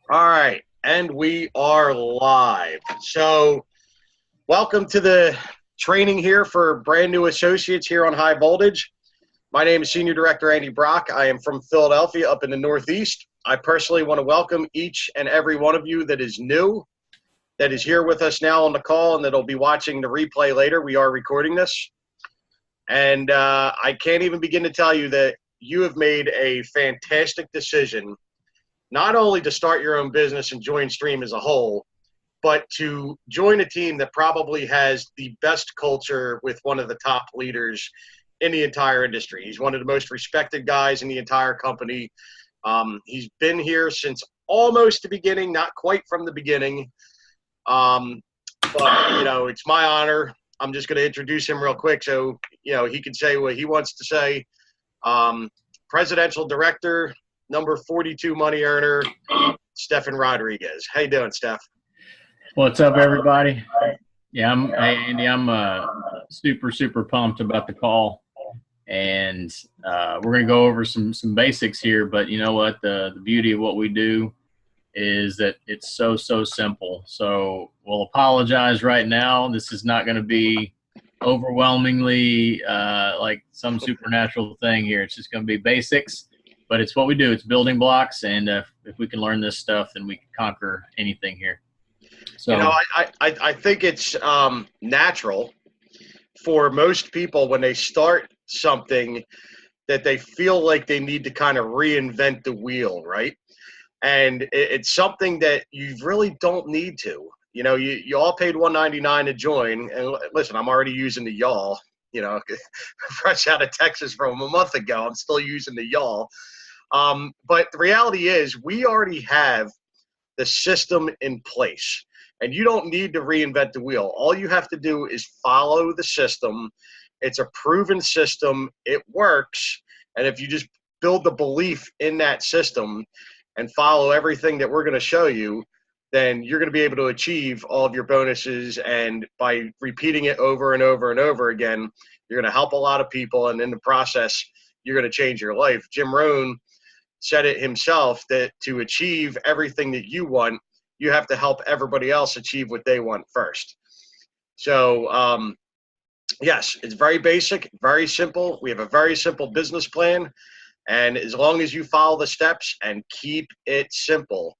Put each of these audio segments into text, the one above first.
All right, and we are live. So, welcome to the training here for brand new associates here on High Voltage. My name is Senior Director Andy Brock. I am from Philadelphia up in the Northeast. I personally want to welcome each and every one of you that is new, that is here with us now on the call, and that'll be watching the replay later. We are recording this. And I can't even begin to tell you that you have made a fantastic decision not only to start your own business and join Stream as a whole, but to join a team that probably has the best culture with one of the top leaders in the entire industry. He's one of the most respected guys in the entire company. He's been here since almost the beginning, not quite from the beginning. But it's my honor. I'm just going to introduce him real quick so, he can say what he wants to say. Presidential Director, number 42 money earner, Stefan Rodriguez. How you doing, Steph? What's up, everybody? Yeah, hey, Andy, I'm super pumped about the call, and we're going to go over some basics here. But you know what? The beauty of what we do is that it's so simple. So we'll apologize right now. This is not going to be overwhelmingly like some supernatural thing here. It's just going to be basics. But it's what we do. It's building blocks, and if we can learn this stuff, then we can conquer anything here. So, I think it's natural for most people when they start something that they feel like they need to kind of reinvent the wheel, right? And it's something that you really don't need to. You all paid $199 to join, and listen, I'm already using the y'all. Fresh out of Texas from a month ago, I'm still using the y'all. But the reality is we already have the system in place, and you don't need to reinvent the wheel. All you have to do is follow the system. It's a proven system. It works. And if you just build the belief in that system and follow everything that we're going to show you, then you're going to be able to achieve all of your bonuses. And by repeating it over and over and over again, you're going to help a lot of people. And in the process, you're going to change your life. Jim Rohn said it himself that to achieve everything that you want, you have to help everybody else achieve what they want first. So, yes, it's very basic, very simple. We have a very simple business plan. And as long as you follow the steps and keep it simple,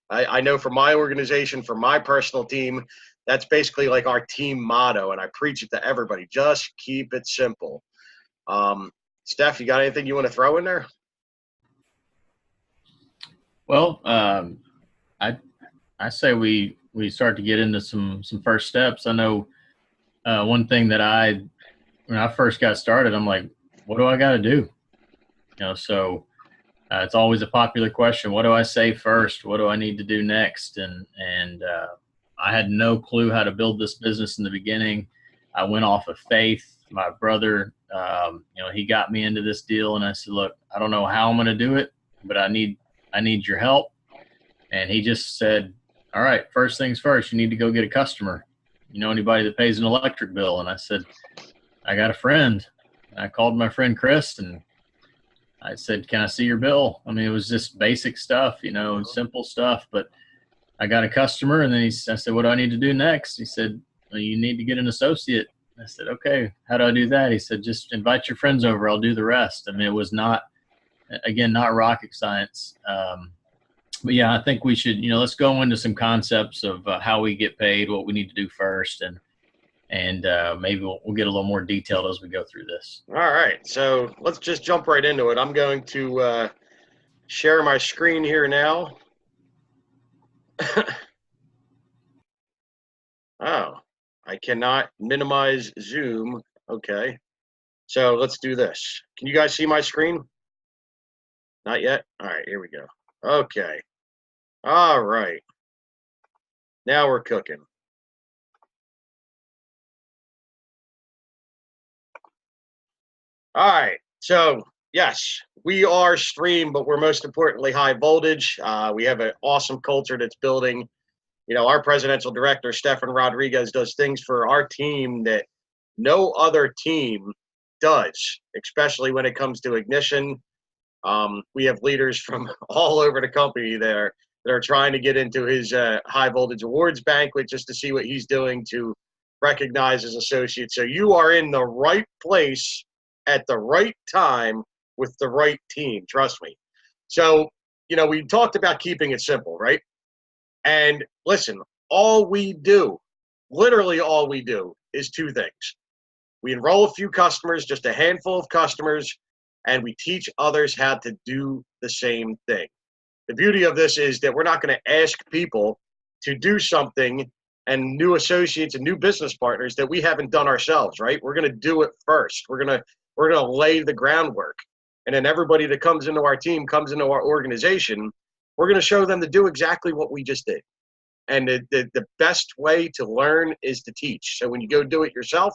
I know for my organization, for my personal team, that's basically like our team motto. And I preach it to everybody. Just keep it simple. Steph, you got anything you want to throw in there? Well, I say we start to get into some first steps. I know one thing that when I first got started, I'm like, what do I got to do? So it's always a popular question. What do I say first? What do I need to do next? And I had no clue how to build this business in the beginning. I went off of faith. My brother, he got me into this deal, and I said, look, I don't know how I'm going to do it, but I need your help. And he just said, all right, first things first, you need to go get a customer. You know anybody that pays an electric bill? And I said, I got a friend. And I called my friend Chris, and I said, can I see your bill? I mean, it was just basic stuff, simple stuff. But I got a customer, and then I said, what do I need to do next? He said, well, you need to get an associate. I said, okay, how do I do that? He said, just invite your friends over. I'll do the rest. I mean, it was not rocket science. But yeah, I think we should, let's go into some concepts of how we get paid, what we need to do first, and maybe we'll get a little more detailed as we go through this. All right, so let's just jump right into it. I'm going to share my screen here now. Oh, I cannot minimize Zoom. Okay, so let's do this. Can you guys see my screen? Not yet? All right, here we go. Okay. All right. Now we're cooking. All right. So, yes, we are Stream, but we're most importantly High Voltage. We have an awesome culture that's building. Our presidential director, Stefan Rodriguez, does things for our team that no other team does, especially when it comes to ignition. We have leaders from all over the company that that are trying to get into his high voltage awards banquet just to see what he's doing to recognize his associates. So you are in the right place at the right time with the right team. Trust me. So, we talked about keeping it simple, right? And listen, literally all we do is two things. We enroll a few customers, just a handful of customers, and we teach others how to do the same thing. The beauty of this is that we're not going to ask people to do something, and new associates and new business partners, that we haven't done ourselves, right? We're going to do it first. We're going to lay the groundwork. And then everybody that comes into our team, comes into our organization, we're going to show them to do exactly what we just did. And the best way to learn is to teach. So when you go do it yourself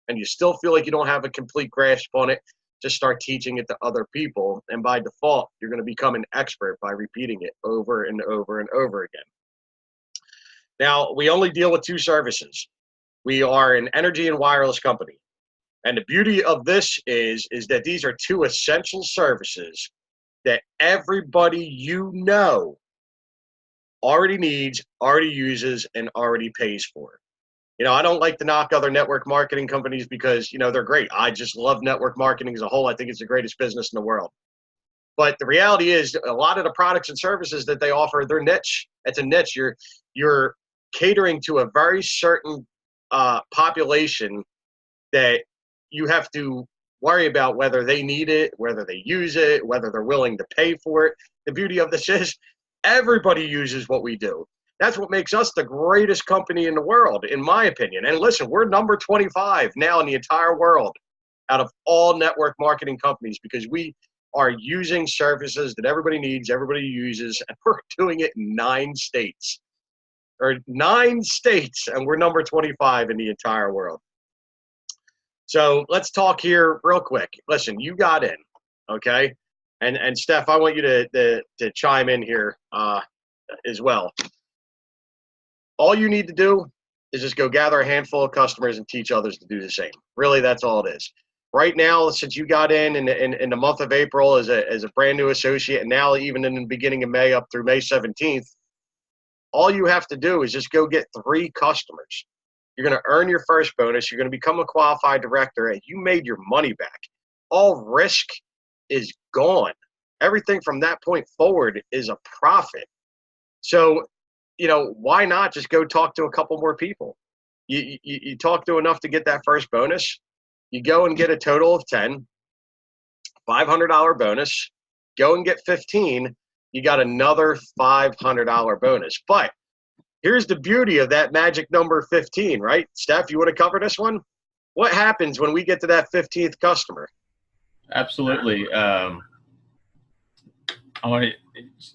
and you still feel like you don't have a complete grasp on it, just start teaching it to other people. And by default, you're going to become an expert by repeating it over and over and over again. Now, we only deal with two services. We are an energy and wireless company. And the beauty of this is that these are two essential services that everybody already needs, already uses, and already pays for. I don't like to knock other network marketing companies because, they're great. I just love network marketing as a whole. I think it's the greatest business in the world. But the reality is a lot of the products and services that they offer, they're niche. It's a niche. You're catering to a very certain population that you have to worry about whether they need it, whether they use it, whether they're willing to pay for it. The beauty of this is everybody uses what we do. That's what makes us the greatest company in the world, in my opinion. And listen, we're number 25 now in the entire world out of all network marketing companies because we are using services that everybody needs, everybody uses, and we're doing it in 9 states. And we're number 25 in the entire world. So let's talk here real quick. Listen, you got in, okay? And Steph, I want you to chime in here as well. All you need to do is just go gather a handful of customers and teach others to do the same. Really, that's all it is. Right now, since you got in the month of April as a brand new associate, and now even in the beginning of May up through May 17th, all you have to do is just go get 3 customers. You're going to earn your first bonus. You're going to become a qualified director, and you made your money back. All risk is gone. Everything from that point forward is a profit. So, why not just go talk to a couple more people? You talk to enough to get that first bonus. You go and get a total of 10, $500 bonus. Go and get 15. You got another $500 bonus. But here's the beauty of that magic number 15, right? Steph, you want to cover this one? What happens when we get to that 15th customer? Absolutely. I want to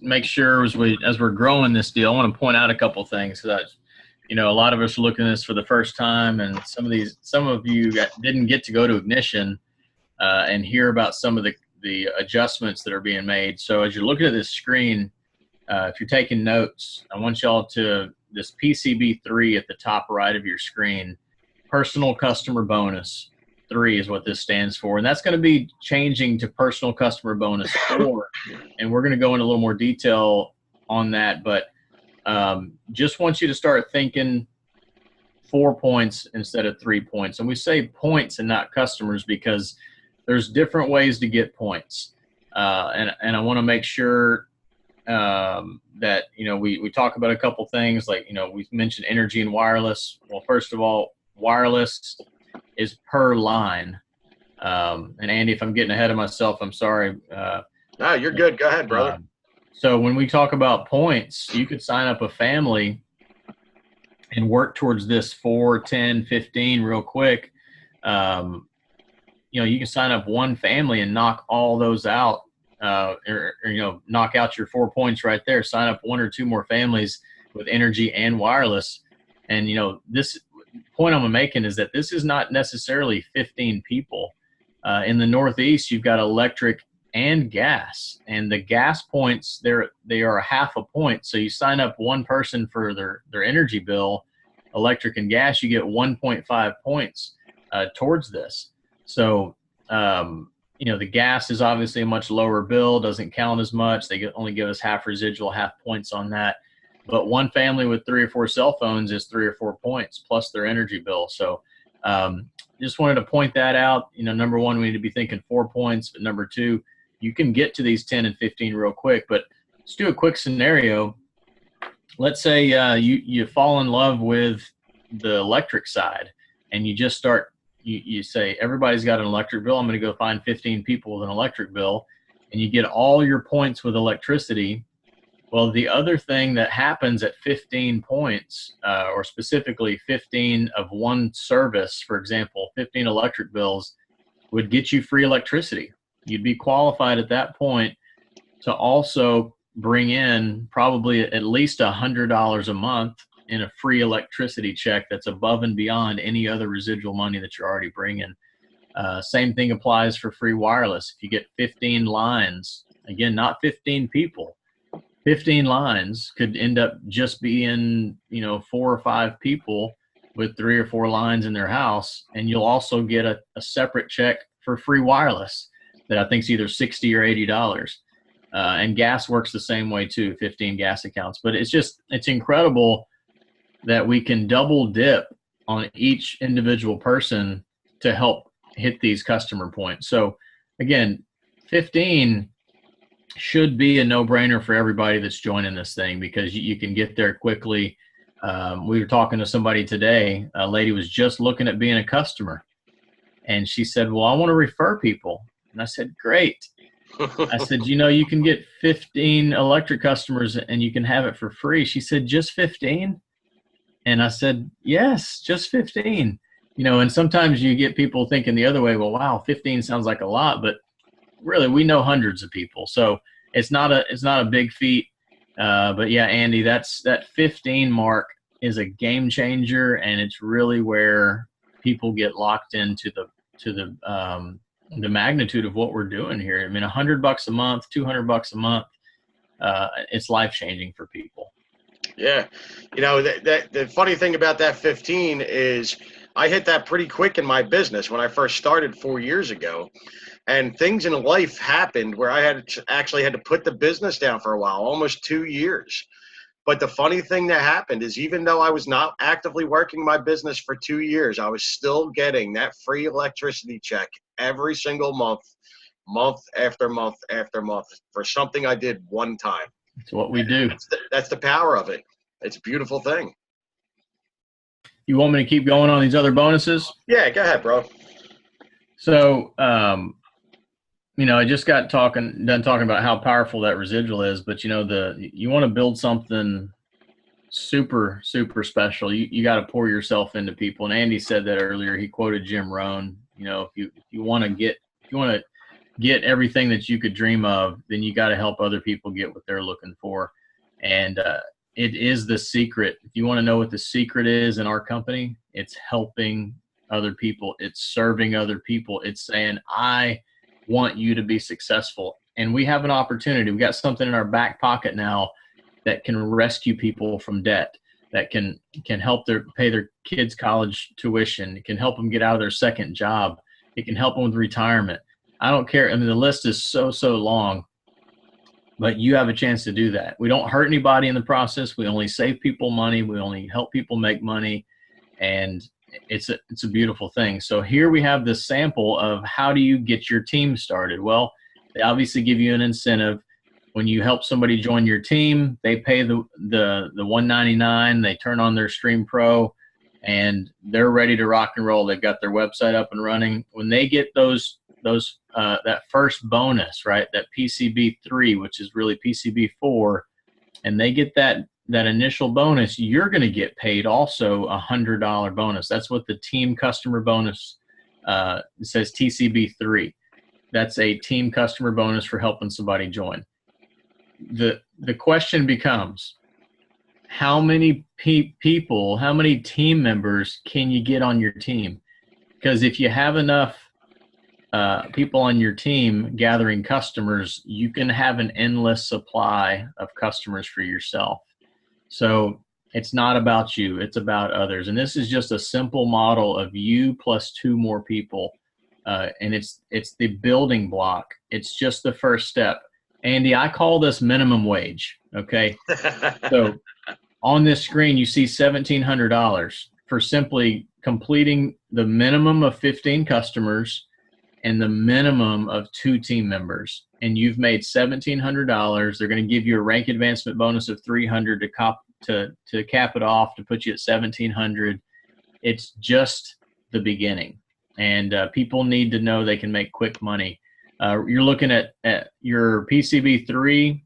make sure as we're growing this deal, I want to point out a couple things that, a lot of us are looking at this for the first time, and some of you didn't get to go to Ignition and hear about some of the adjustments that are being made. So as you're looking at this screen, if you're taking notes, I want y'all to this PCB3 at the top right of your screen, personal customer bonus. 3 is what this stands for, and that's going to be changing to personal customer bonus 4, and we're going to go into a little more detail on that, but just want you to start thinking 4 points instead of 3 points. And we say points and not customers because there's different ways to get points, and I want to make sure that we talk about a couple things like we've mentioned energy and wireless. Well, first of all, wireless is per line. And Andy, if I'm getting ahead of myself, I'm sorry. No, you're good. Go ahead, brother. So when we talk about points, you could sign up a family and work towards this 4, 10, 15 real quick. You can sign up one family and knock all those out, or knock out your 4 points right there. Sign up 1 or 2 more families with energy and wireless. And, this point I'm making is that this is not necessarily 15 people. In the Northeast, you've got electric and gas, and the gas points they are half a point. So you sign up one person for their energy bill, electric and gas, you get 1.5 points towards this. So the gas is obviously a much lower bill, doesn't count as much. They only give us half residual, half points on that. But one family with 3 or 4 cell phones is 3 or 4 points plus their energy bill. So just wanted to point that out. Number one, we need to be thinking 4 points. But number two, you can get to these 10 and 15 real quick. But let's do a quick scenario. Let's say you fall in love with the electric side, and you just start, you say, everybody's got an electric bill. I'm going to go find 15 people with an electric bill, and you get all your points with electricity. Well, the other thing that happens at 15 points, or specifically 15 of one service, for example, 15 electric bills would get you free electricity. You'd be qualified at that point to also bring in probably at least $100 a month in a free electricity check that's above and beyond any other residual money that you're already bringing. Same thing applies for free wireless. If you get 15 lines, again, not 15 people, 15 lines could end up just being, 4 or 5 people with 3 or 4 lines in their house. And you'll also get a separate check for free wireless that I think is either $60 or $80. And gas works the same way too, 15 gas accounts. But it's incredible that we can double dip on each individual person to help hit these customer points. So again, 15 should be a no-brainer for everybody that's joining this thing, because you can get there quickly. We were talking to somebody today. A lady was just looking at being a customer, and she said, well, I want to refer people. And I said, great. I said, you can get 15 electric customers and you can have it for free. She said, just 15? And I said, yes, just 15. And sometimes you get people thinking the other way. Well, wow, 15 sounds like a lot, but really, we know hundreds of people, so it's not a big feat. But yeah, Andy, that 15 mark is a game changer, and it's really where people get locked into the magnitude of what we're doing here. I mean, $100 a month, $200 a month, it's life changing for people. Yeah, the funny thing about that 15 is I hit that pretty quick in my business when I first started 4 years ago. And things in life happened where I actually had to put the business down for a while, almost 2 years. But the funny thing that happened is, even though I was not actively working my business for 2 years, I was still getting that free electricity check every single month, month after month after month, for something I did one time. It's what we do. That's the power of it. It's a beautiful thing. You want me to keep going on these other bonuses? Yeah, go ahead, bro. So, I just got done talking about how powerful that residual is, but you want to build something super, super special. You got to pour yourself into people. And Andy said that earlier. He quoted Jim Rohn. If you want to get everything that you could dream of, then you got to help other people get what they're looking for. And it is the secret. If you want to know what the secret is in our company, it's helping other people. It's serving other people. It's saying, I want you to be successful. And we have an opportunity. We got something in our back pocket now that can rescue people from debt, that can help pay their kids' college tuition. It can help them get out of their second job. It can help them with retirement. I don't care. I mean, the list is so long, but you have a chance to do that. We don't hurt anybody in the process. We only save people money. We only help people make money. And it's a beautiful thing. So here we have this sample of how do you get your team started. Well, they obviously give you an incentive. When you help somebody join your team, they pay the $199. They turn on their Stream Pro, and they're ready to rock and roll. They've got their website up and running. When they get that first bonus, right, that PCB 3, which is really PCB 4, and they get that initial bonus, you're going to get paid also $100 bonus. That's what the team customer bonus says, TCB 3. That's a team customer bonus for helping somebody join. The question becomes, how many people, how many team members can you get on your team? Because if you have enough people on your team gathering customers, you can have an endless supply of customers for yourself. So it's not about you, it's about others. And this is just a simple model of you plus 2 more people and it's the building block. It's just the first step. Andy, I call this minimum wage. Okay, so on this screen you see $1,700 for simply completing the minimum of 15 customers and the minimum of 2 team members, and you've made $1,700. They're going to give you a rank advancement bonus of $300 to cap it off, to put you at $1,700. It's just the beginning, and people need to know they can make quick money. You're looking at your PCB3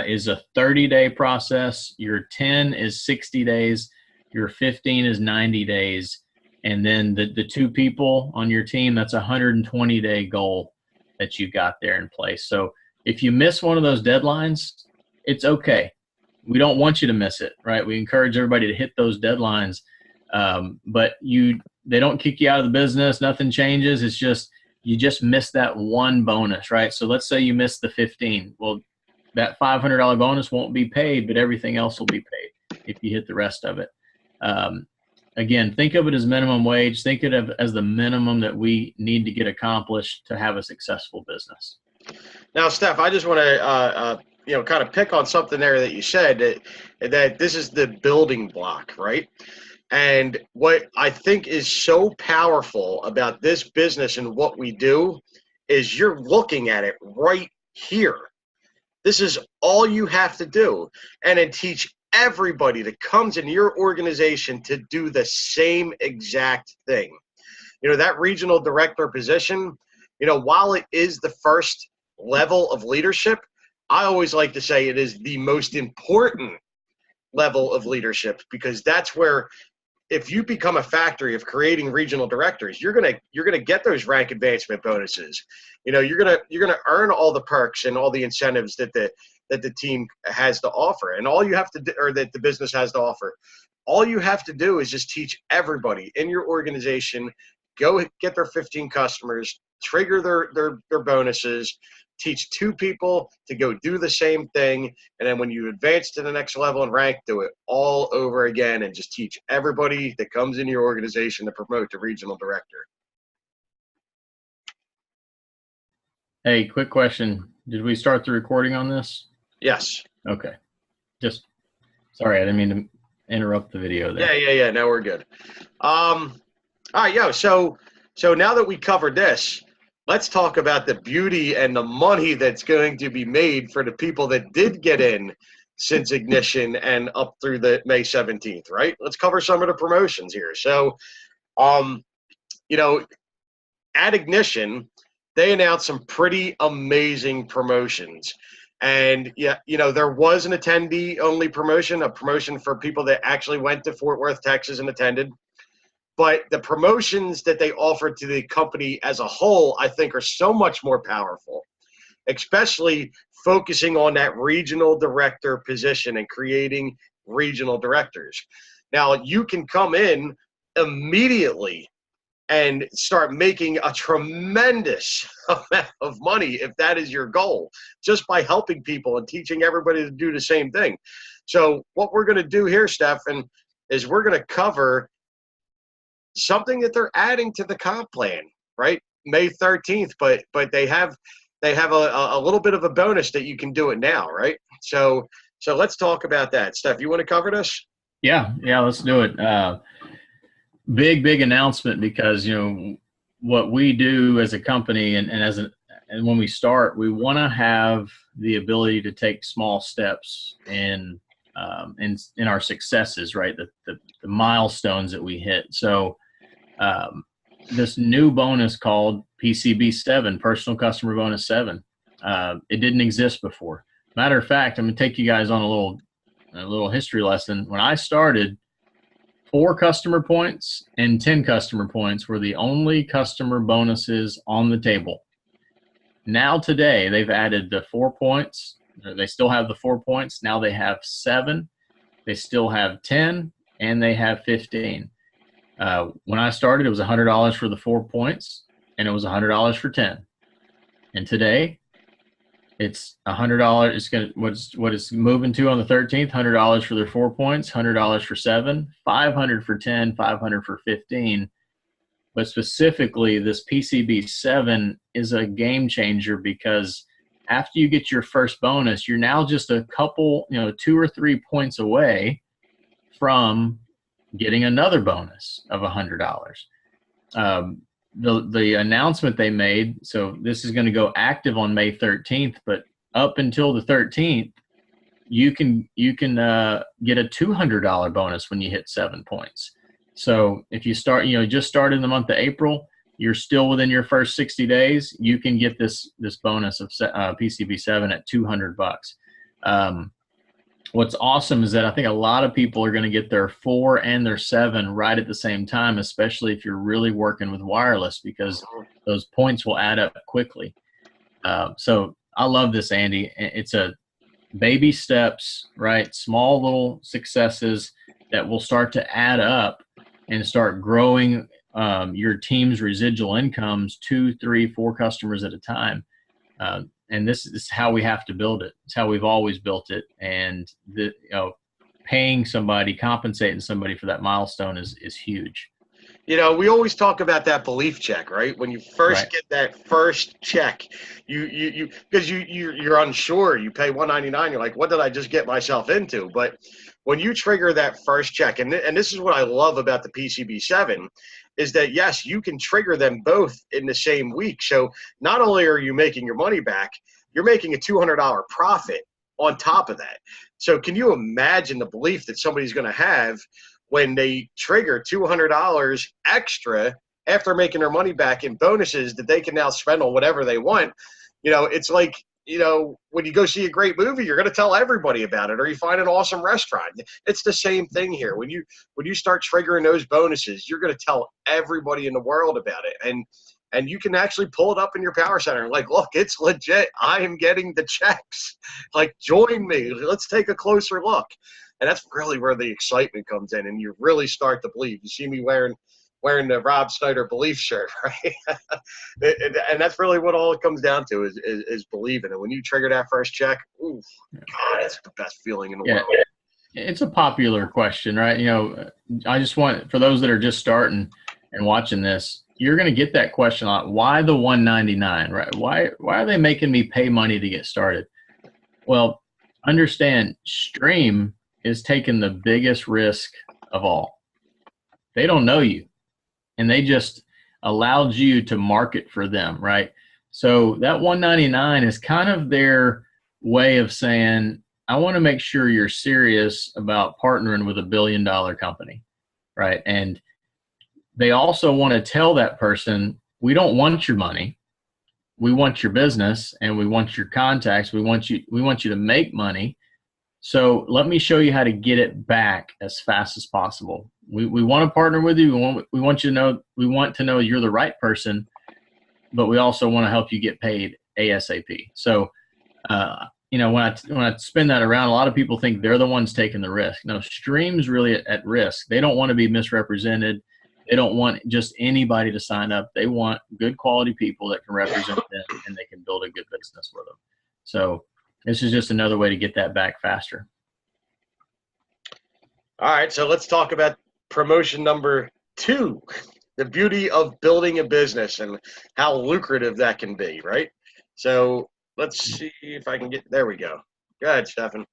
is a 30-day process. Your 10 is 60 days. Your 15 is 90 days. And then the 2 people on your team, that's a 120-day goal that you got there in place. So if you miss one of those deadlines, it's okay. We don't want you to miss it, right? We encourage everybody to hit those deadlines. But they don't kick you out of the business. Nothing changes. It's just, you just missed that one bonus, right? So let's say you missed the 15. Well, that $500 bonus won't be paid, but everything else will be paid if you hit the rest of it. Again, think of it as minimum wage. Think of it as the minimum that we need to get accomplished to have a successful business. Now, Steph, I just want to kind of pick on something there that you said, that this is the building block, right? And what I think is so powerful about this business and what we do is you're looking at it right here. This is all you have to do, and then teach everybody that comes in your organization to do the same exact thing. That regional director position, while it is the first level of leadership, I always like to say it is the most important level of leadership, because that's where, if you become a factory of creating regional directors, you're gonna get those rank advancement bonuses. You're gonna earn all the perks and all the incentives that the team has to offer, and all you have to do, or that the business has to offer. All you have to do is just teach everybody in your organization, go get their 15 customers, trigger their bonuses, teach 2 people to go do the same thing, and then when you advance to the next level and rank, do it all over again, and just teach everybody that comes in your organization to promote to regional director. Hey, quick question. Did we start the recording on this? Yes. Okay. Just sorry, I didn't mean to interrupt the video there. Yeah. Now we're good. All right, so now that we covered this, let's talk about the beauty and the money that's going to be made for the people that did get in since Ignition and up through the May 17th, right? Let's cover some of the promotions here. So, at Ignition, they announced some pretty amazing promotions. And there was an attendee-only promotion, a promotion for people that actually went to Fort Worth, Texas and attended. But the promotions that they offered to the company as a whole, I think, are so much more powerful, especially focusing on that regional director position and creating regional directors. Now, you can come in immediately and start making a tremendous amount of money if that is your goal, just by helping people and teaching everybody to do the same thing. So what we're going to do here, Stefan, is we're going to cover something that they're adding to the comp plan, right? May 13th, but they have a little bit of a bonus that you can do it now, right? So let's talk about that. Steph, you want to cover this? Yeah, let's do it. Big announcement, because what we do as a company and when we start, we want to have the ability to take small steps in our successes, right? The milestones that we hit. So this new bonus called PCB 7, Personal Customer Bonus 7, it didn't exist before. Matter of fact, I'm going to take you guys on a little history lesson. When I started, 4 customer points and 10 customer points were the only customer bonuses on the table. Now today, they've added the 4 points. They still have the 4 points. Now they have 7. They still have 10, and they have 15. When I started, it was $100 for the 4 points, and it was $100 for 10. And today, it's $100. It's going to what it's moving to on the 13th. $100 for their 4 points, $100 for 7, $500 for 10, $500 for 15. but specifically this PCB 7 is a game changer because after you get your first bonus, you're now just a couple, 2 or 3 points away from getting another bonus of $100. The announcement they made, so this is going to go active on May 13th, but up until the 13th, you can get a $200 bonus when you hit 7 points. So if you start, just started in the month of April, you're still within your first 60 days, you can get this bonus of PCB 7 at $200. What's awesome is that I think a lot of people are going to get their 4 and their 7 right at the same time, especially if you're really working with wireless, because those points will add up quickly. So I love this, Andy. It's a baby steps, right? Small little successes that will start to add up and start growing your team's residual incomes 2, 3, 4 customers at a time. And this is how we have to build it. It's how we've always built it. And paying somebody, compensating somebody for that milestone is huge. We always talk about that belief check, right? When you first get that first check, you because you're unsure. You pay $199. You're like, what did I just get myself into? But when you trigger that first check, and this is what I love about the PCB 7, is that yes, you can trigger them both in the same week. So not only are you making your money back, you're making a $200 profit on top of that. So can you imagine the belief that somebody's going to have when they trigger $200 extra after making their money back in bonuses that they can now spend on whatever they want? It's like, when you go see a great movie, you're going to tell everybody about it, or you find an awesome restaurant. It's the same thing here. When you start triggering those bonuses, you're going to tell everybody in the world about it. And you can actually pull it up in your power center. Like, look, it's legit. I am getting the checks. Like, join me. Let's take a closer look. And that's really where the excitement comes in, and you really start to believe. You see me wearing the Rob Snyder belief shirt, right? And that's really what all it comes down to is believing. And when you trigger that first check, ooh, God, it's the best feeling in the world. It's a popular question, right? I just want, for those that are just starting and watching this, you're going to get that question a lot. Why the $199, right? Why are they making me pay money to get started? Well, understand, Stream is taking the biggest risk of all. They don't know you, and they just allowed you to market for them, right? So that $199 is kind of their way of saying, I want to make sure you're serious about partnering with $1 billion company, right? And they also want to tell that person, we don't want your money. We want your business, and we want your contacts. We want you to make money. So let me show you how to get it back as fast as possible. We want to partner with you. We want to know you're the right person, but we also want to help you get paid ASAP. So, when I spin that around, a lot of people think they're the ones taking the risk. No, Stream's really at risk. They don't want to be misrepresented. They don't want just anybody to sign up. They want good quality people that can represent them, and they can build a good business for them. So this is just another way to get that back faster. All right, so let's talk about promotion number 2, the beauty of building a business and how lucrative that can be, right? So let's see if I can get, there we go. Go ahead, Stefan.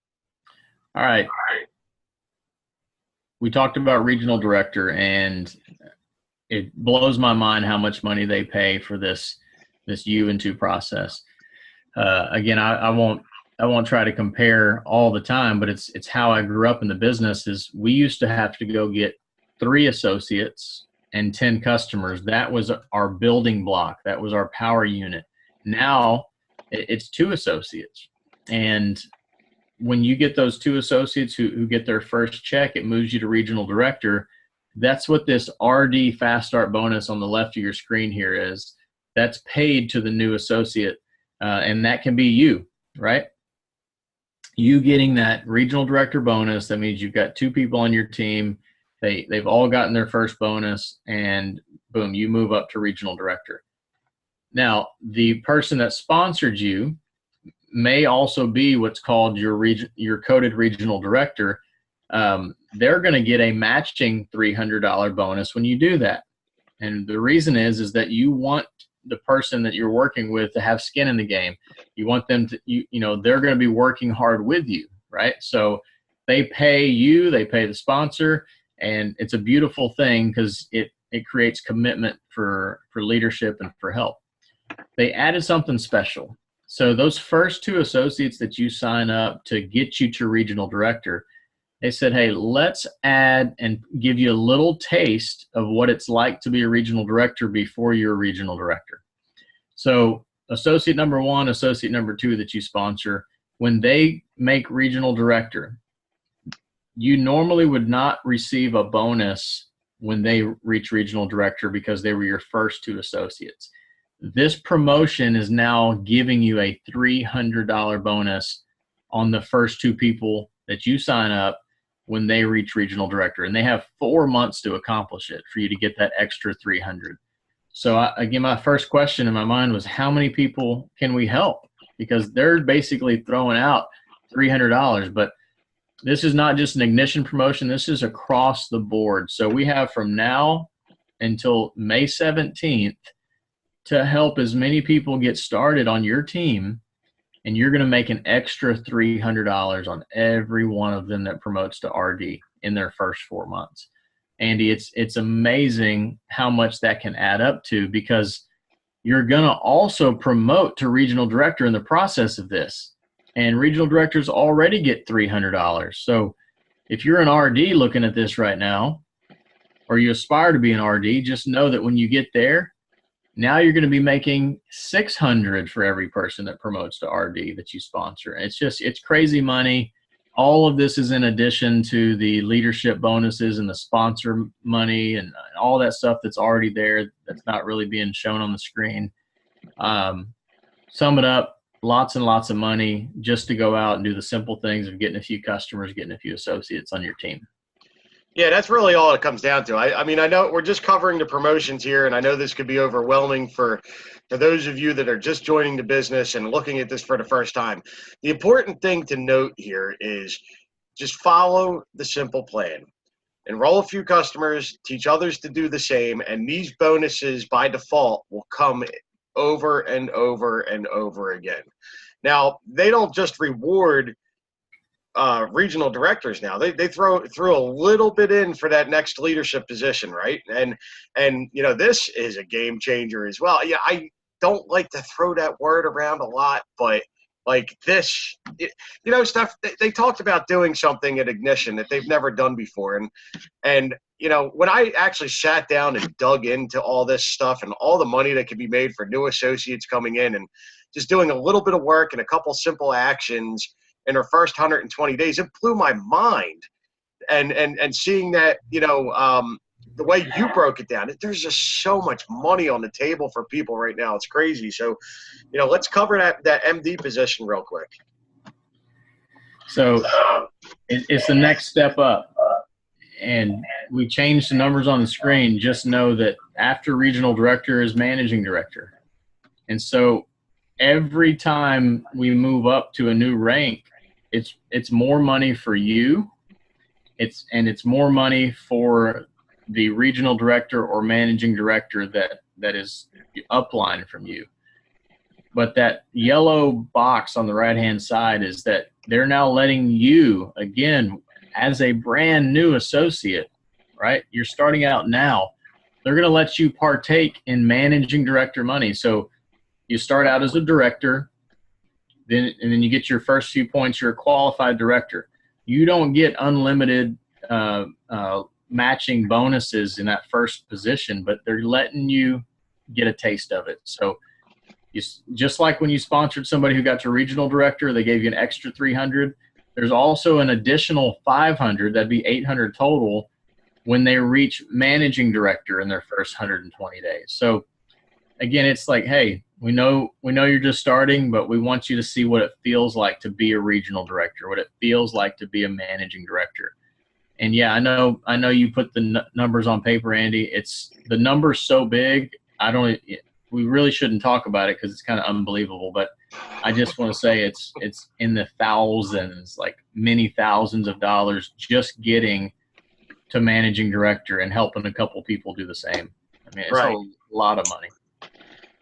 All right. We talked about regional director, and it blows my mind how much money they pay for this U-2 process. Again, I won't try to compare all the time, but it's how I grew up in the business. Is we used to have to go get 3 associates and 10 customers. That was our building block. That was our power unit. Now it's 2 associates. And when you get those 2 associates who get their first check, it moves you to regional director. That's what this RD Fast Start bonus on the left of your screen here is. That's paid to the new associate, and that can be you, right? You getting that regional director bonus, that means you've got 2 people on your team. They've all gotten their first bonus, and boom, you move up to regional director. Now, the person that sponsored you may also be what's called your coded regional director. They're going to get a matching $300 bonus when you do that. And the reason is that you want the person that you're working with to have skin in the game. You want them to, they're going to be working hard with you, right? So they pay you, they pay the sponsor, and it's a beautiful thing because it creates commitment for leadership and for help. They added something special. So those first 2 associates that you sign up to get you to regional director, they said, hey, let's add and give you a little taste of what it's like to be a regional director before you're a regional director. So associate number 1, associate number 2 that you sponsor, when they make regional director, you normally would not receive a bonus when they reach regional director because they were your first 2 associates. This promotion is now giving you a $300 bonus on the first 2 people that you sign up when they reach regional director. And they have 4 months to accomplish it for you to get that extra $300. So again, my first question in my mind was, how many people can we help? Because they're basically throwing out $300, but this is not just an ignition promotion. This is across the board. So we have from now until May 17th to help as many people get started on your team, and you're going to make an extra $300 on every one of them that promotes to RD in their first 4 months. Andy, it's amazing how much that can add up to, because you're going to also promote to regional director in the process of this. And regional directors already get $300. So if you're an RD looking at this right now, or you aspire to be an RD, just know that when you get there, now you're going to be making $600 for every person that promotes to RD that you sponsor. It's crazy money. All of this is in addition to the leadership bonuses and the sponsor money and all that stuff that's already there that's not really being shown on the screen. Sum it up, lots and lots of money just to go out and do the simple things of getting a few customers, getting a few associates on your team. Yeah, that's really all it comes down to. I mean, I know we're just covering the promotions here, and I know this could be overwhelming for those of you that are just joining the business and looking at this for the first time. The important thing to note here is just follow the simple plan. Enroll a few customers, teach others to do the same, and these bonuses by default will come over and over and over again. Now, they don't just reward regional directors now. They throw a little bit in for that next leadership position, right? And this is a game changer as well. Yeah, I don't like to throw that word around a lot, but like this, Steph, they talked about doing something at Ignition that they've never done before. And when I actually sat down and dug into all this stuff and all the money that can be made for new associates coming in and just doing a little bit of work and a couple simple actions in her first 120 days, it blew my mind. And seeing that, the way you broke it down, there's just so much money on the table for people right now. It's crazy. So, let's cover that MD position real quick. So it's the next step up. And we changed the numbers on the screen. Just know that after regional director is managing director. And so every time we move up to a new rank, it's more money for you. It's more money for the regional director or managing director that is upline from you. But that yellow box on the right-hand side is that they're now letting you, again, as a brand new associate, right? You're starting out now. They're going to let you partake in managing director money. So you start out as a director, and then you get your first few points, you're a qualified director. You don't get unlimited matching bonuses in that first position, but they're letting you get a taste of it. So just like when you sponsored somebody who got to regional director, they gave you an extra $300. There's also an additional $500, that'd be $800 total, when they reach managing director in their first 120 days. So again, it's like, hey, we know you're just starting, but we want you to see what it feels like to be a regional director, what it feels like to be a managing director. And yeah, I know you put the numbers on paper, Andy. It's the number's so big. We really shouldn't talk about it because it's kind of unbelievable, but I just want to say it's in the thousands, like many thousands of dollars just getting to managing director and helping a couple people do the same. I mean, it's Right. a lot of money.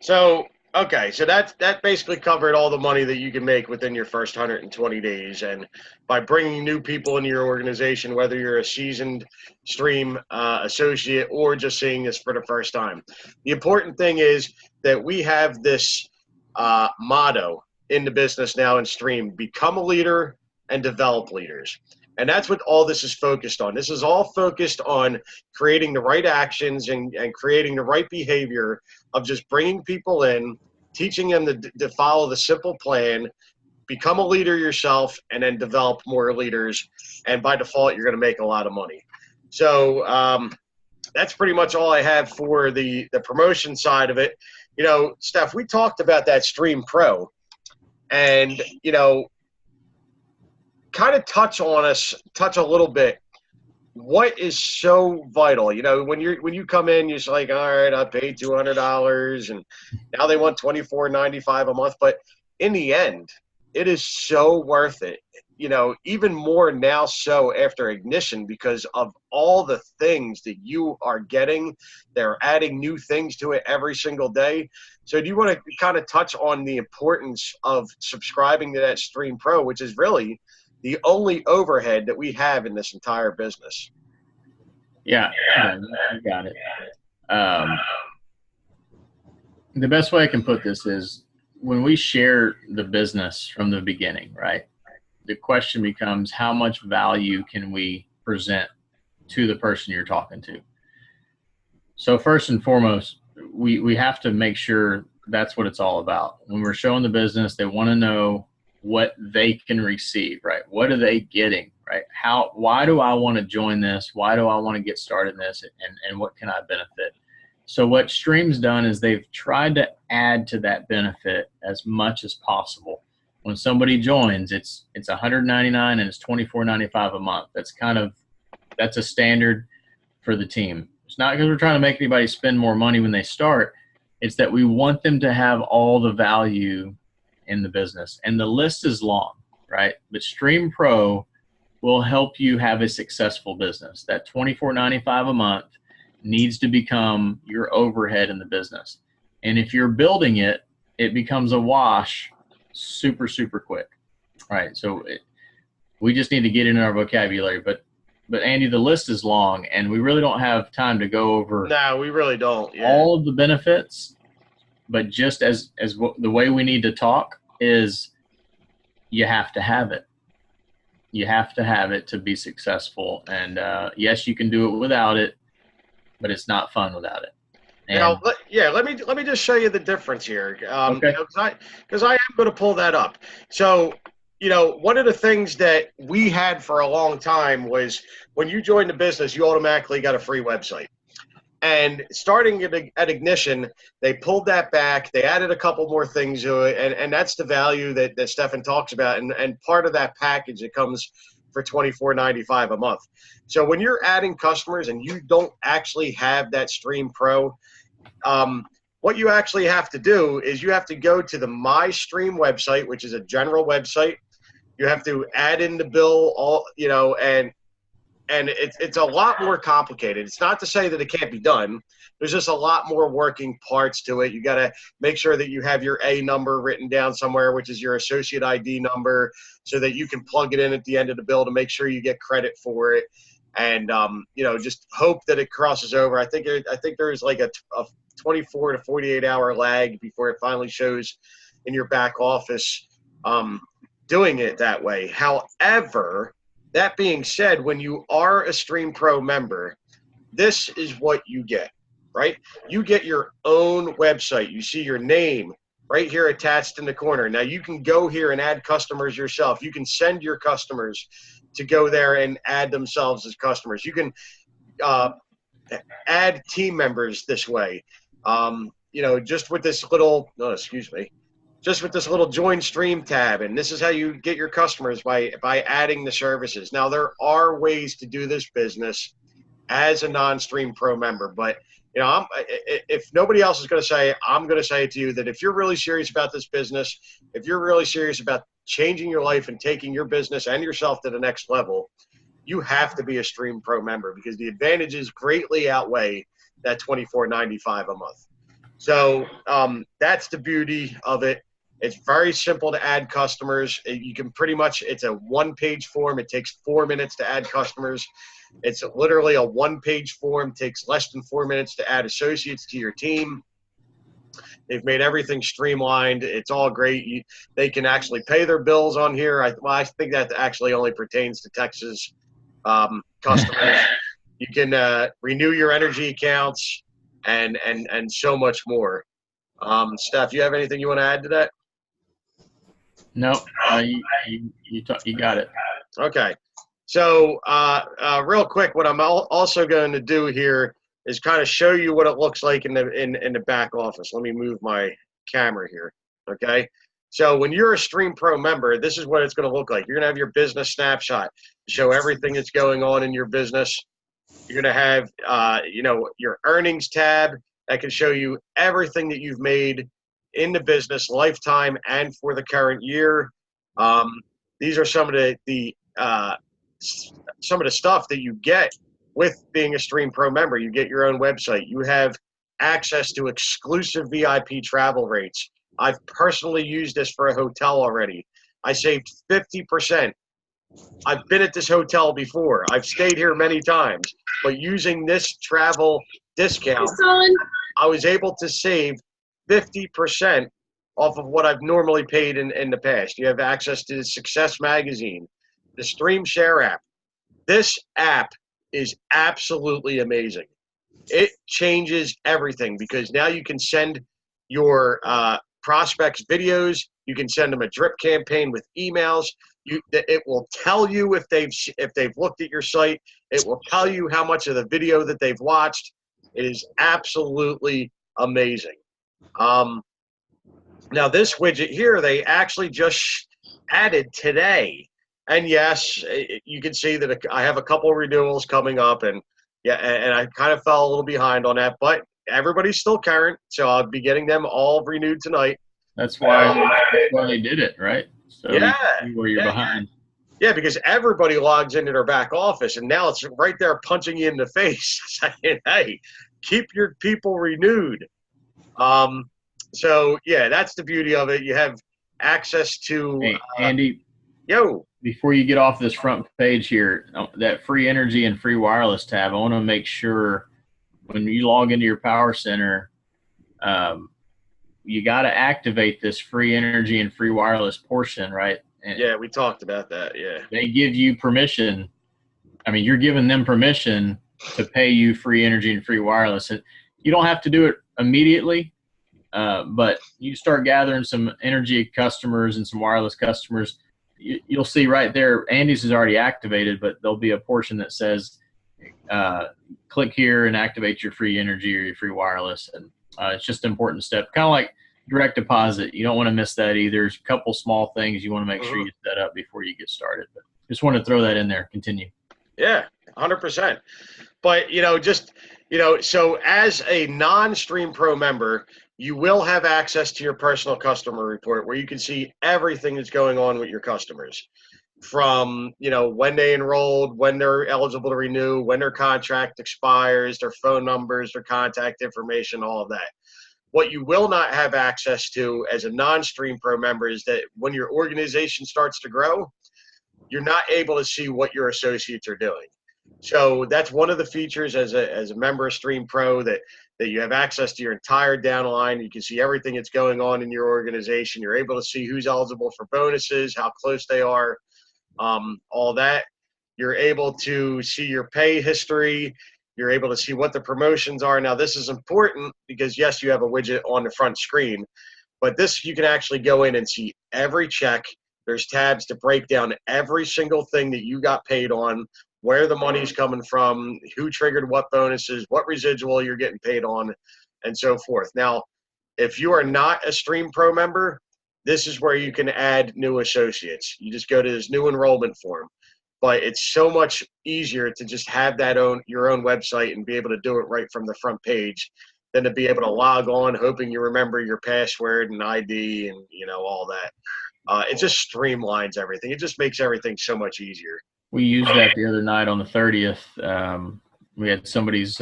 So, okay, so that basically covered all the money that you can make within your first 120 days, and by bringing new people into your organization, whether you're a seasoned stream associate or just seeing this for the first time. The important thing is that we have this motto in the business now in stream: become a leader and develop leaders. And that's what all this is focused on. This is all focused on creating the right actions and creating the right behavior of just bringing people in, teaching them to follow the simple plan, become a leader yourself, and then develop more leaders. And by default, you're going to make a lot of money. So that's pretty much all I have for the promotion side of it. You know, Steph, we talked about that Stream Pro, and, you know, kind of touch a little bit. What is so vital? You know, when you come in, you're just like, all right, I paid $200, and now they want $24.95 a month. But in the end, it is so worth it. You know, even more now so after Ignition, because of all the things that you are getting. They're adding new things to it every single day. So do you want to kind of touch on the importance of subscribing to that Stream Pro, which is really the only overhead that we have in this entire business? Yeah, you got it. The best way I can put this is when we share the business from the beginning, right? The question becomes, how much value can we present to the person you're talking to? So first and foremost, we have to make sure that's what it's all about. When we're showing the business, they want to know what they can receive, right? What are they getting, right? Why do I want to join this? Why do I want to get started in this? And what can I benefit? So what Stream's done is they've tried to add to that benefit as much as possible. When somebody joins, it's $199 and it's $24.95 a month. That's a standard for the team. It's not because we're trying to make anybody spend more money when they start. It's that we want them to have all the value in the business. And the list is long, right? But Stream Pro will help you have a successful business. That $24.95 a month needs to become your overhead in the business. And if you're building it, it becomes a wash super, super quick, right? So we just need to get it in our vocabulary. But Andy, the list is long, and we really don't have time to go over. No, we really don't. Yeah. All of the benefits. But just as the way we need to talk is, you have to have it. You have to have it to be successful. And yes, you can do it without it, but it's not fun without it. And, now, let me just show you the difference here. Okay. Because I am going to pull that up. So, you know, one of the things that we had for a long time was when you joined the business, you automatically got a free website. And starting at Ignition, they pulled that back. They added a couple more things to it, and that's the value that Stefan talks about. And part of that package, it comes for $24.95 a month. So when you're adding customers and you don't actually have that Stream Pro, what you actually have to do is you have to go to the My Stream website, which is a general website. You have to add in the bill, and it's a lot more complicated. It's not to say that it can't be done. There's just a lot more working parts to it. You got to make sure that you have your A number written down somewhere, which is your associate ID number, so that you can plug it in at the end of the bill to make sure you get credit for it. And just hope that it crosses over. I think there's like a 24 to 48 hour lag before it finally shows in your back office doing it that way. However, that being said, when you are a Stream Pro member, this is what you get, right? You get your own website. You see your name right here attached in the corner. Now, you can go here and add customers yourself. You can send your customers to go there and add themselves as customers. You can add team members this way. Just with this little, just with this little join stream tab, and this is how you get your customers by adding the services. Now, there are ways to do this business as a non-Stream Pro member, but if nobody else is going to say it, I'm going to say it to you that if you're really serious about this business, if you're really serious about changing your life and taking your business and yourself to the next level, you have to be a Stream Pro member, because the advantages greatly outweigh that $24.95 a month. So that's the beauty of it. It's very simple to add customers. You can pretty much, it's a one-page form. It takes 4 minutes to add customers. It's literally a one-page form. It takes less than 4 minutes to add associates to your team. They've made everything streamlined. It's all great. They can actually pay their bills on here. I think that actually only pertains to Texas customers. You can renew your energy accounts and so much more. Steph, you have anything you want to add to that? No, you got it. Okay. So real quick, what I'm also going to do here is kind of show you what it looks like in the back office. Let me move my camera here. Okay. So when you're a Stream Pro member, this is what it's going to look like. You're going to have your business snapshot, show everything that's going on in your business. You're going to have, your earnings tab that can show you everything that you've made in the business lifetime and for the current year. These are some of the stuff that you get with being a Stream Pro member. You get your own website. You have access to exclusive VIP travel rates. I've personally used this for a hotel already. I saved 50%. I've been at this hotel before. I've stayed here many times, but using this travel discount, I was able to save 50% off of what I've normally paid in the past. You have access to the Success Magazine, the Stream Share app. This app is absolutely amazing. It changes everything because now you can send your prospects videos. You can send them a drip campaign with emails. It will tell you if they've looked at your site. It will tell you how much of the video that they've watched. It is absolutely amazing. Now this widget here, they actually just added today. And yes, you can see that I have a couple of renewals coming up, and I kind of fell a little behind on that, but everybody's still current, so I'll be getting them all renewed tonight. That's why they did it, right? So yeah, you see where you're behind. Yeah, because everybody logs into their back office, and now it's right there punching you in the face, saying, "Hey, keep your people renewed." So yeah, that's the beauty of it. You have access to. Hey, Andy. Yo. Before you get off this front page here, that free energy and free wireless tab, I want to make sure when you log into your Power Center, you got to activate this free energy and free wireless portion, right? And yeah, we talked about that. Yeah. They give you permission. I mean, you're giving them permission to pay you free energy and free wireless. And you don't have to do it immediately, but you start gathering some energy customers and some wireless customers. You'll see right there, Andy's is already activated, but there'll be a portion that says, click here and activate your free energy or your free wireless. And it's just an important step, kind of like direct deposit. You don't want to miss that either. There's a couple small things you want to make sure you set up before you get started. But just want to throw that in there. Continue. Yeah, 100%. But, so as a non-Stream Pro member, you will have access to your personal customer report where you can see everything that's going on with your customers from, when they enrolled, when they're eligible to renew, when their contract expires, their phone numbers, their contact information, all of that. What you will not have access to as a non-Stream Pro member is that when your organization starts to grow, you're not able to see what your associates are doing. So that's one of the features as a member of Stream Pro, that you have access to your entire downline. You can see everything that's going on in your organization. You're able to see who's eligible for bonuses, how close they are, all that. You're able to see your pay history. You're able to see what the promotions are. Now, this is important because, yes, you have a widget on the front screen, but this, you can actually go in and see every check. There's tabs to break down every single thing that you got paid on, where the money's coming from, who triggered what bonuses, what residual you're getting paid on, and so forth. Now, if you are not a Stream Pro member, this is where you can add new associates. You just go to this new enrollment form. But it's so much easier to just have your own website and be able to do it right from the front page than to be able to log on hoping you remember your password and ID and all that. It just streamlines everything. It just makes everything so much easier. We used that the other night on the 30th. We had somebody's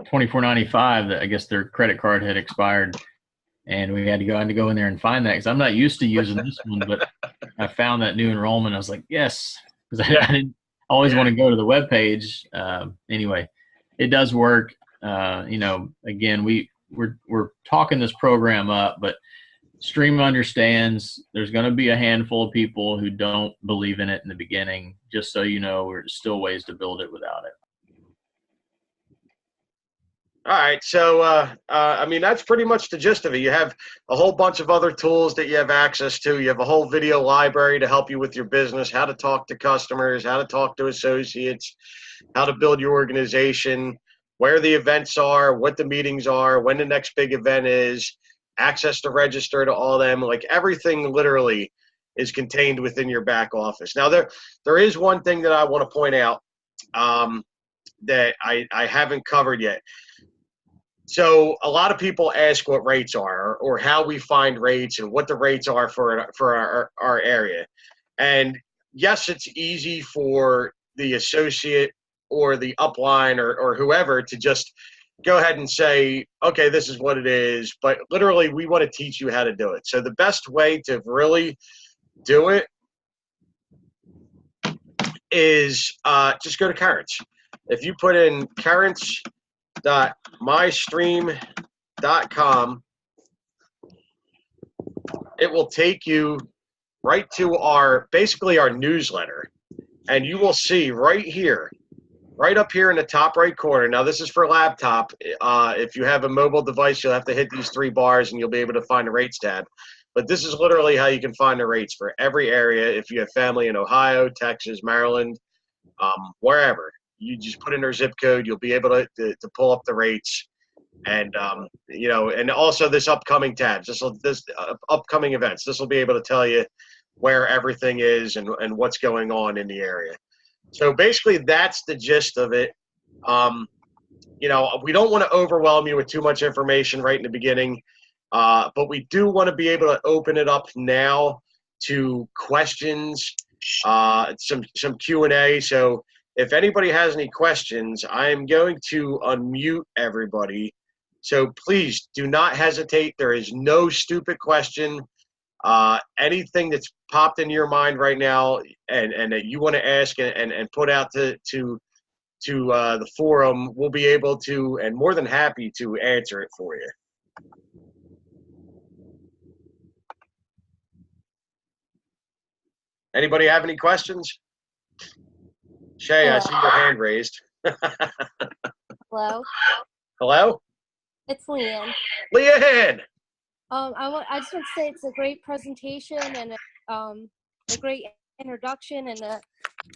$24.95 that I guess their credit card had expired, and we had to go in there and find that because I'm not used to using this one, but I found that new enrollment. I was like, yes, because I didn't always want to go to the web page. Anyway, it does work. Again, we're talking this program up, but Stream understands there's going to be a handful of people who don't believe in it in the beginning. Just so you know, there's still ways to build it without it. All right, so I mean that's pretty much the gist of it. You have a whole bunch of other tools that you have access to. You have a whole video library to help you with your business, how to talk to customers, how to talk to associates, how to build your organization, where the events are, what the meetings are, when the next big event is, access to register to all them. Like everything literally is contained within your back office. Now there is one thing that I want to point out that I haven't covered yet. So a lot of people ask what rates are or how we find rates and what the rates are for our area. And yes, it's easy for the associate or the upline or whoever to just go ahead and say, okay, this is what it is. But literally, we want to teach you how to do it. So the best way to really do it is just go to Currents. If you put in currents.mystream.com, it will take you right to basically our newsletter. And you will see right here, right up here in the top right corner. Now, this is for laptop. If you have a mobile device, you'll have to hit these 3 bars and you'll be able to find the rates tab. But this is literally how you can find the rates for every area. If you have family in Ohio, Texas, Maryland, wherever, you just put in their zip code, you'll be able to pull up the rates. And, and also this upcoming tabs, this upcoming events, this will be able to tell you where everything is and what's going on in the area. So basically that's the gist of it. We don't want to overwhelm you with too much information right in the beginning, but we do want to be able to open it up now to questions, some Q&A. So if anybody has any questions, I am going to unmute everybody. So please do not hesitate. There is no stupid question. Anything that's popped into your mind right now and that you want to ask and put out to the forum, we'll be able to and more than happy to answer it for you. Anybody have any questions? Shay, I see your hand raised. Hello. Hello? It's Leanne. Leanne! I just want to say it's a great presentation and a great introduction, and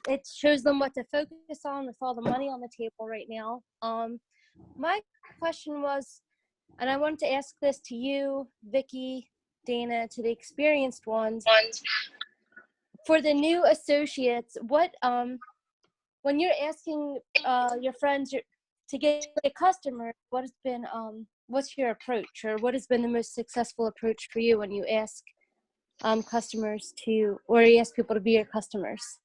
it shows them what to focus on with all the money on the table right now. My question was, and I wanted to ask this to you, Vicki, Dana, to the experienced ones. For the new associates, what when you're asking your friends to get a customer, what has been what's your approach, or what has been the most successful approach for you when you ask customers to, or you ask people to be your customers?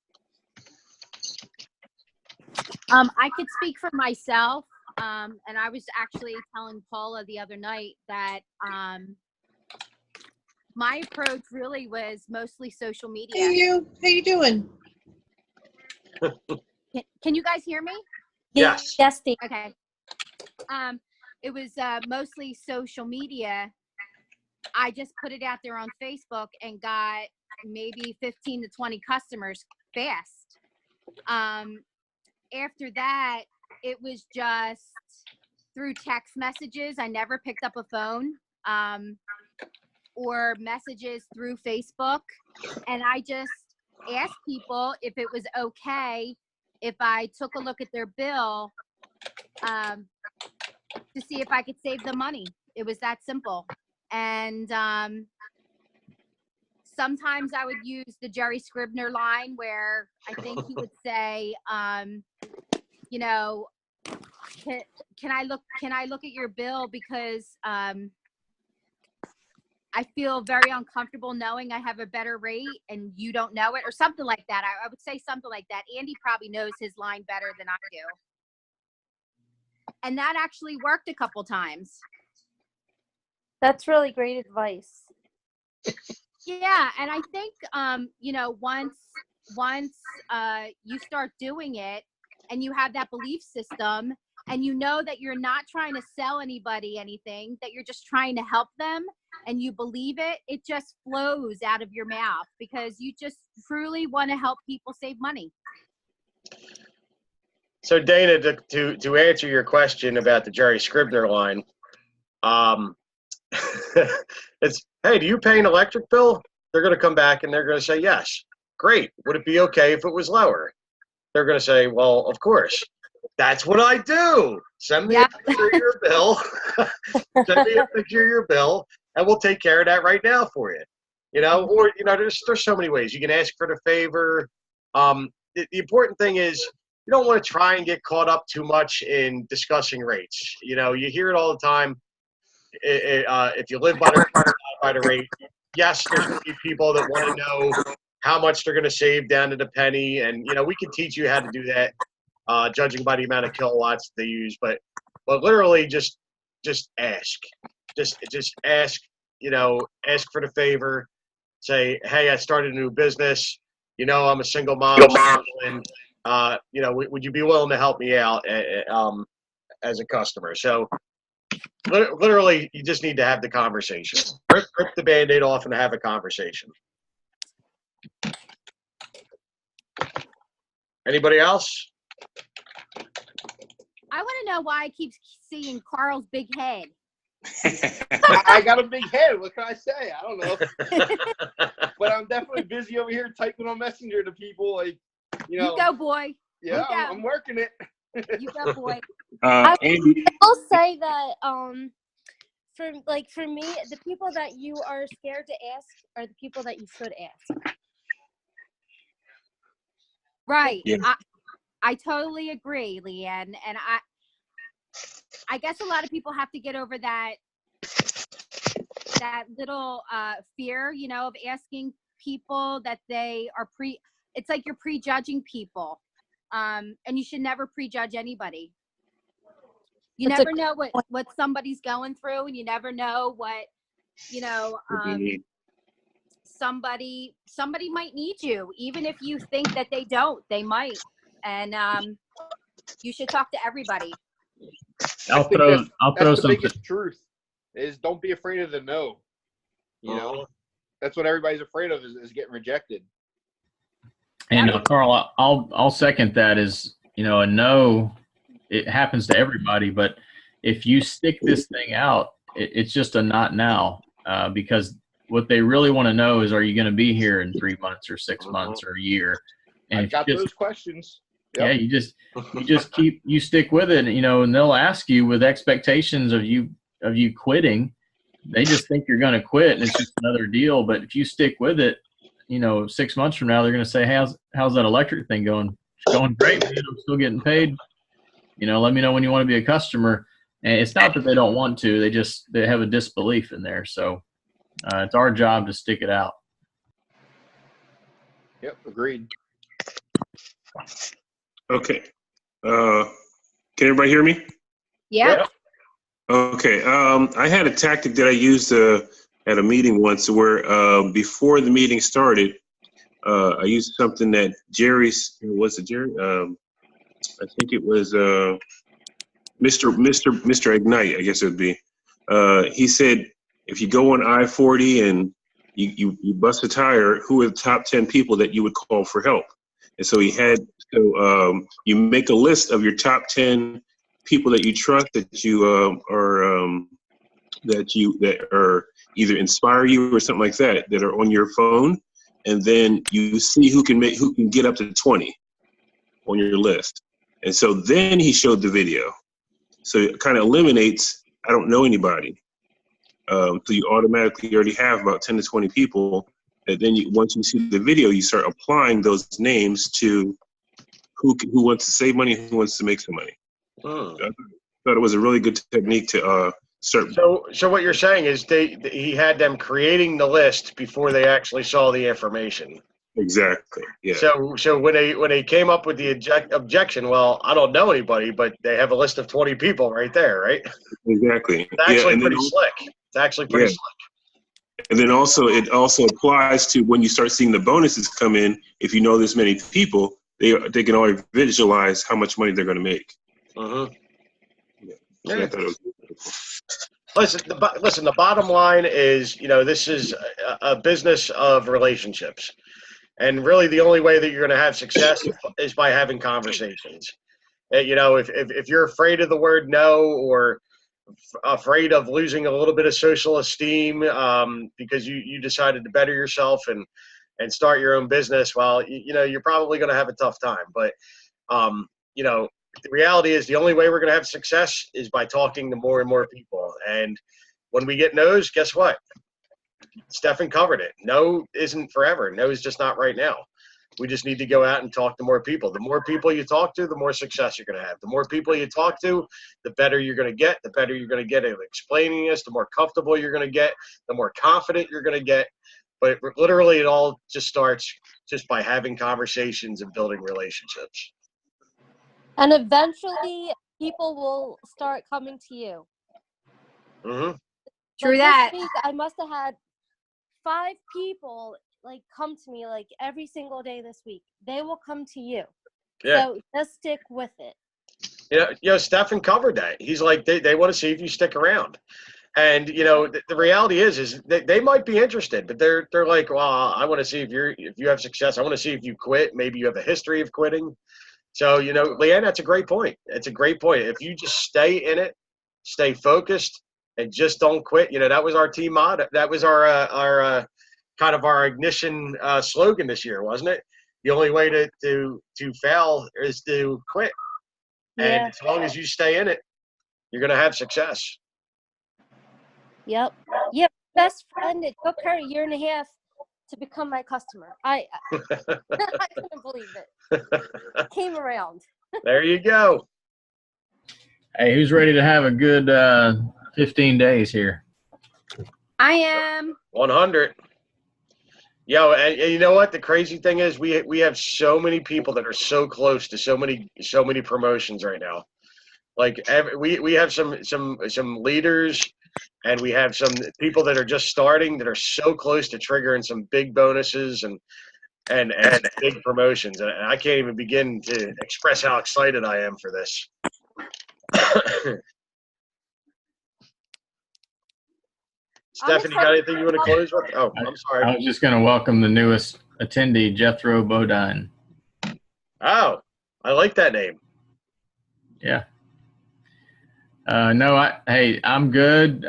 I could speak for myself, and I was actually telling Paula the other night that my approach really was mostly social media. Hey, how you doing? Can you guys hear me? Yes. Yes, Dave. Okay. It was mostly social media. I just put it out there on Facebook and got maybe 15 to 20 customers fast. After that, it was just through text messages. I never picked up a phone, or messages through Facebook. And I just asked people if it was okay if I took a look at their bill to see if I could save them money. It was that simple. And sometimes I would use the Jerry Scribner line where I think he would say, can I look at your bill because I feel very uncomfortable knowing I have a better rate and you don't know it, or something like that. I would say something like that. Andy probably knows his line better than I do. And that actually worked a couple times. That's really great advice. Yeah, and I think you know, once you start doing it and you have that belief system and you know that you're not trying to sell anybody anything, that you're just trying to help them and you believe it, it just flows out of your mouth because you just truly want to help people save money. So Dana, to answer your question about the Jerry Scribner line, it's, hey, do you pay an electric bill? They're going to come back and they're going to say yes. Great. Would it be okay if it was lower? They're going to say, well, of course. That's what I do. Send me a picture of your bill. Send me a picture of your bill, and we'll take care of that right now for you. You know, or there's so many ways you can ask for the favor. The important thing is you don't want to try and get caught up too much in discussing rates. You know, you hear it all the time. If you live by the rate, yes, there's going to be people that want to know how much they're going to save down to the penny, and we can teach you how to do that, judging by the amount of kilowatts they use. But literally, just ask, just ask. Ask for the favor. Say, hey, I started a new business. I'm a single mom. And, would you be willing to help me out as a customer? So literally, you just need to have the conversation. Rip the Band-Aid off and have a conversation. Anybody else? I want to know why I keep seeing Carl's big head. I got a big head. What can I say? I don't know. But I'm definitely busy over here typing on Messenger to people. Like, You go, boy. Yeah, I'm working it. You go, boy. Andy. I will say that for me, the people that you are scared to ask are the people that you should ask. Right. Yeah. I totally agree, Leanne. And I guess a lot of people have to get over that little fear, of asking people that they are it's like you're prejudging people. And you should never prejudge anybody. You never know what somebody's going through, and you never know what, somebody might need you, even if you think that they don't, they might. And you should talk to everybody. I'll throw the something. biggest truth is don't be afraid of the no. That's what everybody's afraid of is getting rejected. And Carl, I'll second that. Is a no, it happens to everybody, but if you stick this thing out, it's just a not now, because what they really want to know is, are you going to be here in 3 months or 6 months or a year? And I've got those questions. Yep. Yeah, you stick with it, and they'll ask you with expectations of you quitting. They just think you're going to quit, and it's just another deal. But if you stick with it, 6 months from now, they're going to say, how's that electric thing going? It's going great, man. I'm still getting paid. Let me know when you want to be a customer. And it's not that they don't want to, they have a disbelief in there. So it's our job to stick it out. Yep, agreed. Okay. Can everybody hear me? Yeah. Okay. I had a tactic that I used at a meeting once where before the meeting started, I used something that was it Jerry? I think it was Mr. Ignite, I guess it would be. He said, if you go on I-40 and you bust a tire, who are the top 10 people that you would call for help? And so you make a list of your top 10 people that you trust, that you that are either inspire you or something like that are on your phone, and then you see who can get up to 20 on your list. And so then he showed the video. So it kind of eliminates, I don't know anybody. So you automatically already have about 10 to 20 people. And then once you see the video, you start applying those names to who wants to save money, who wants to make some money. Hmm. So I thought it was a really good technique to start. So what you're saying is he had them creating the list before they actually saw the information. Exactly. Yeah. So when they came up with the objection, well, I don't know anybody, but they have a list of 20 people right there, right? Exactly. It's actually And pretty then, slick. It's actually pretty yeah. slick. And then also, it also applies to when you start seeing the bonuses come in. If you know this many people, they can already visualize how much money they're going to make. Mm-hmm. So Yeah. I thought it was beautiful. Listen. The bottom line is, this is a business of relationships, and really the only way that you're going to have success is by having conversations. If you're afraid of the word no, or afraid of losing a little bit of social esteem because you decided to better yourself and start your own business, well, you're probably going to have a tough time. But the reality is the only way we're going to have success is by talking to more and more people. And when we get no's, guess what? Stefan covered it. No isn't forever. No is just not right now. We just need to go out and talk to more people. The more people you talk to, the more success you're going to have. The more people you talk to, the better you're going to get. The better you're going to get at explaining this, the more comfortable you're going to get, the more confident you're going to get. But literally, it all just starts just by having conversations and building relationships. And eventually, people will start coming to you. Mm-hmm. True Like that. This week, I must have had 5 people come to me every single day this week. They will come to you. Yeah. So just stick with it. Stefan covered that. He's like, they want to see if you stick around. And the reality is they might be interested, but they're like, well, I want to see if you have success. I want to see if you quit. Maybe you have a history of quitting. So Leanne, that's a great point. It's a great point. If you just stay in it, stay focused, and just don't quit. That was our team motto. That was our kind of our ignition slogan this year, wasn't it? The only way to fail is to quit. Yeah. And as long as you stay in it, you're going to have success. Yep. Yeah. Best friend, it took her 1.5 years to become my customer. I couldn't believe it. Came around. There you go. Hey, who's ready to have a good 15 days here? I am. 100. Yo, and you know what? The crazy thing is, we have so many people that are so close to so many promotions right now. We have some leaders, and we have some people that are just starting that are so close to triggering some big bonuses and big promotions. And I can't even begin to express how excited I am for this. Stephanie, got anything you want to close with? Oh, I'm sorry. I was just going to welcome the newest attendee, Jethro Bodine. Oh, I like that name. Yeah. No, hey, I'm good.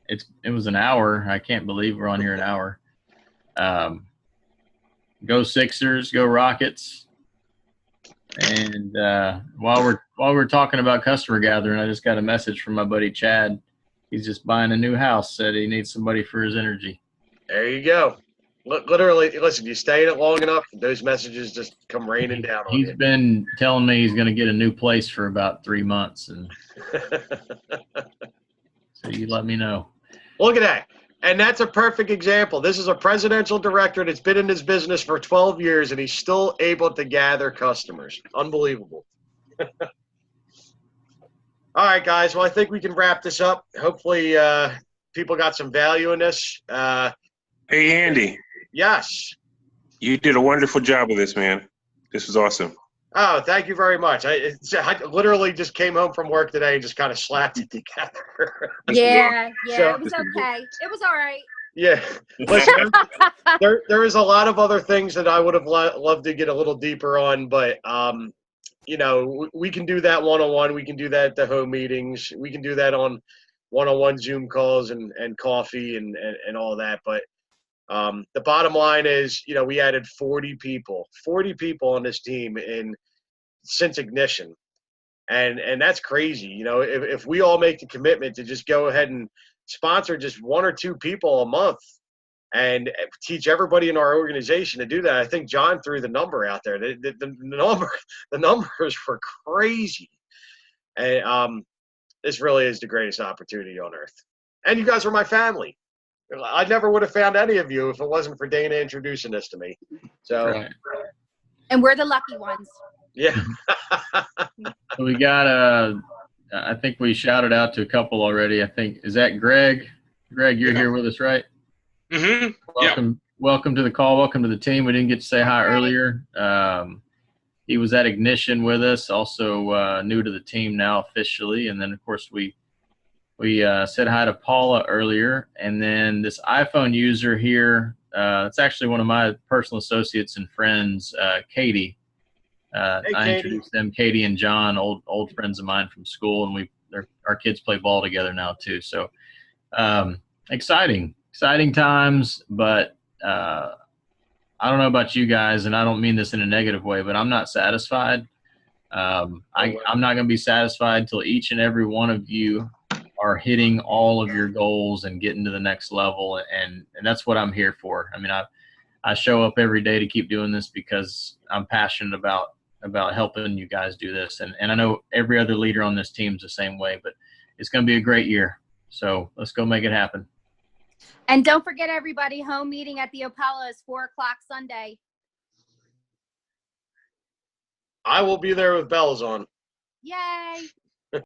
It was an hour. I can't believe we're on here an hour. Go Sixers, go Rockets. And while we're talking about customer gathering, I just got a message from my buddy Chad. He's just buying a new house. Said he needs somebody for his energy. There you go. Literally, listen, you stay in it long enough, those messages just come raining down on you. He's been telling me he's going to get a new place for about 3 months, and so you let me know. Look at that. And that's a perfect example. This is a presidential director that's been in this business for 12 years, and he's still able to gather customers. Unbelievable. All right, guys. Well, I think we can wrap this up. Hopefully people got some value in this. Hey, Andy. Yes. You did a wonderful job of this, man. This was awesome. Oh, thank you very much. I literally just came home from work today and just kind of slapped it together. Yeah, So- it was okay. It was all right. Yeah. Listen, there is a lot of other things that I would have loved to get a little deeper on, but we can do that one-on-one. We can do that at the home meetings. We can do that on one-on-one Zoom calls and coffee and all that. But the bottom line is, we added 40 people on this team since ignition. And that's crazy. If we all make the commitment to just go ahead and sponsor just 1 or 2 people a month and teach everybody in our organization to do that. I think John threw the number out there. The numbers were crazy. And this really is the greatest opportunity on earth. And you guys are my family. I never would have found any of you if it wasn't for Dana introducing this to me. So, Right. And we're the lucky ones. yeah. So we got I think we shouted out to a couple already. I think, is that Greg? Greg, you're here with us, right? Mm-hmm. Welcome to the call. Welcome to the team. We didn't get to say hi Hi. earlier. He was at Ignition with us, also new to the team now officially. And then, of course, we said hi to Paula earlier. And then this iPhone user here, it's actually one of my personal associates and friends, Katie. I Katie. introduced them, Katie and John, old friends of mine from school, and our kids play ball together now too. So exciting times, but I don't know about you guys, and I don't mean this in a negative way, but I'm not satisfied. I'm not going to be satisfied until each and every one of you are hitting all of your goals and getting to the next level, and that's what I'm here for. I mean, I show up every day to keep doing this because I'm passionate about helping you guys do this, and I know every other leader on this team's the same way. But it's going to be a great year, so let's go make it happen. And don't forget, everybody, home meeting at the Opella is 4:00 Sunday. I will be there with bells on. Yay!